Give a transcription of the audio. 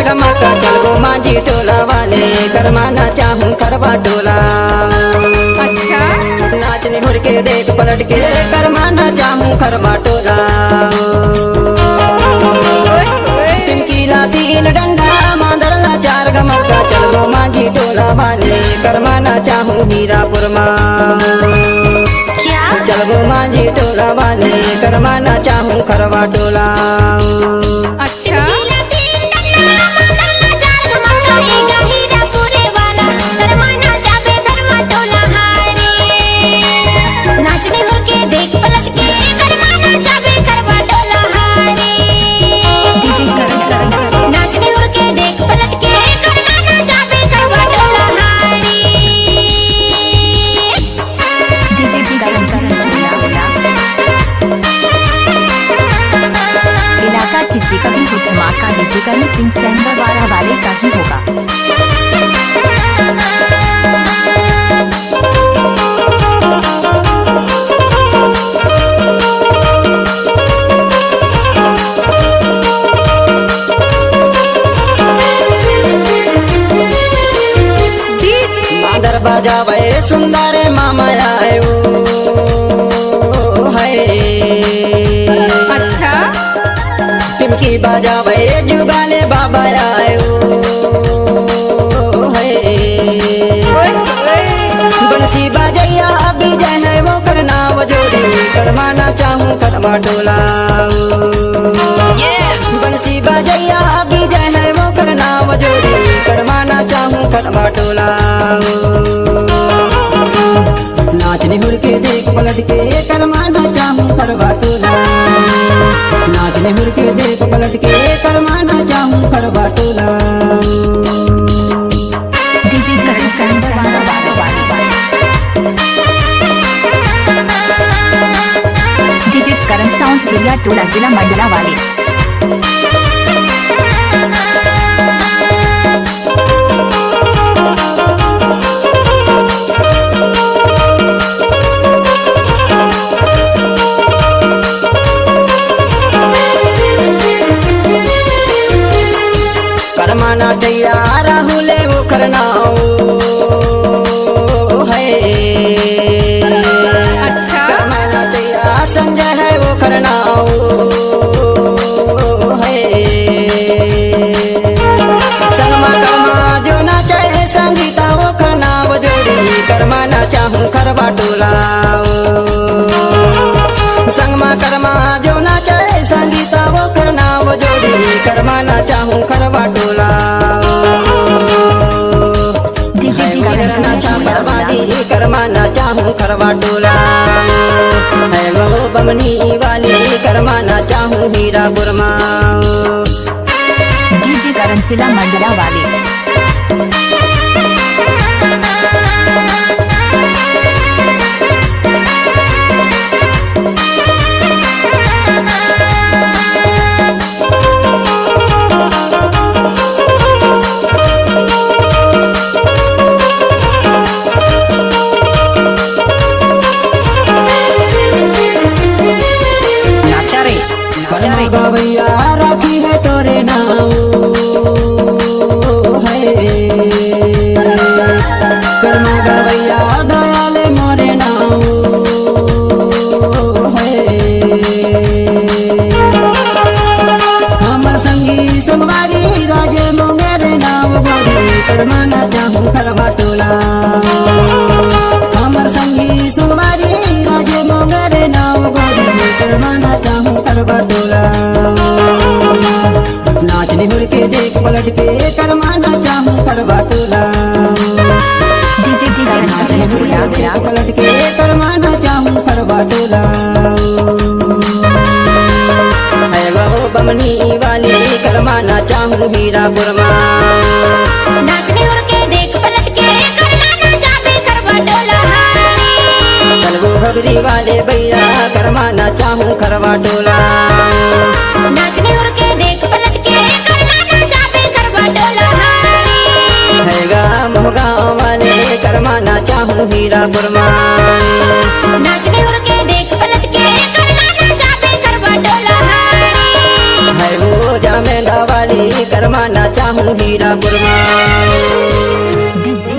गमका चलबो माझी टोला वाले करमाना चाहूं करवा टोला। अच्छा नाचने घुर के देख पलट के करमाना चाहूं करवा टोला। तिनकीला तीन डंडा मांदरला चार गमका चलबो माझी टोला वाले करमाना चाहूं हीरापुर मां। क्या चलबो माझी टोला वाले करमाना चाहूं करवा टोला। अच्छा किसी का भी हो धमाका डीजे करण सिंह सेंगरवाड़ा वाले का ही होगा। मादर बजावे सुंदर मामा आयो है। अच्छा टिमकी बजावे जुगाने बाबा आयो है। बंसी बजैया अभी जय है वो करना वो जोड़ी करवाना चाहूं करवा टोला। बंसी बजैया अभी जय है वो करना वो जोड़ी करवाना चाहूं करवा टोला। नाचने हुड़ के देख पलट के करवाना चाहूं करवा टोला। नाचने हुड़ के देख पलट के करवाना चाहूं करवा टोला। डीजे करण सेंगरवाड़ा वाले डीजे करण साउंड चिड़िया टोला जिला मंडला वाले। करमाना चैया राहुले वो करना है। अच्छा करमाना चैया संजय है वो करना है। संगमा करमा जो नाचे संगीता वो करना वो जोड़ी करमाना चाहूं करवा टोला। संगमा करमा जो नाचे संगीता वो करना वो जोड़ी करवाना चाहूं करवा टोला। नाचा बर्बादी करवाना चाहूं करवा टोला। है वो बमनी वाली करवाना चाहूं हीरापुर मां। डीजे करण जिला मंडला वाले। गवैया राखी है तोरे नाम है। कर्मा गवैया दयाले मोरे नाम है। हमर संगी सुनवारी राजे मोंगेरे नाम गोरी करमाना चाहूं करवा टोला। हमर संगी सुनवारी राजे मोंगेरे नाम गोरी करमाना चाहूं करवा टोला। नाचने हुड़ के देख पलट के करवाना चाहूं करवा टोला। नाचने हुड़ के देख पलट के करवाना चाहूं करवा टोला। है वो बमनी वाली करवाना चाहूं हीरापुर मां। नाचने हुड़ के देख पलट के करवाना चाहूं करवा टोला। चलबो घबरी वाले भैया करवाना चाहूं करवा टोला। नाचने हुड़ के देख पलट के करवाना चाहूं करवा टोला। है गाँव वाले करवाना चाहूं हीरापुर मां। नाचने हुड़ के देख पलट के करवाना चाहूं करवा टोला। है वो जामेला वाली करवाना चाहूं हीरापुर में। डीजे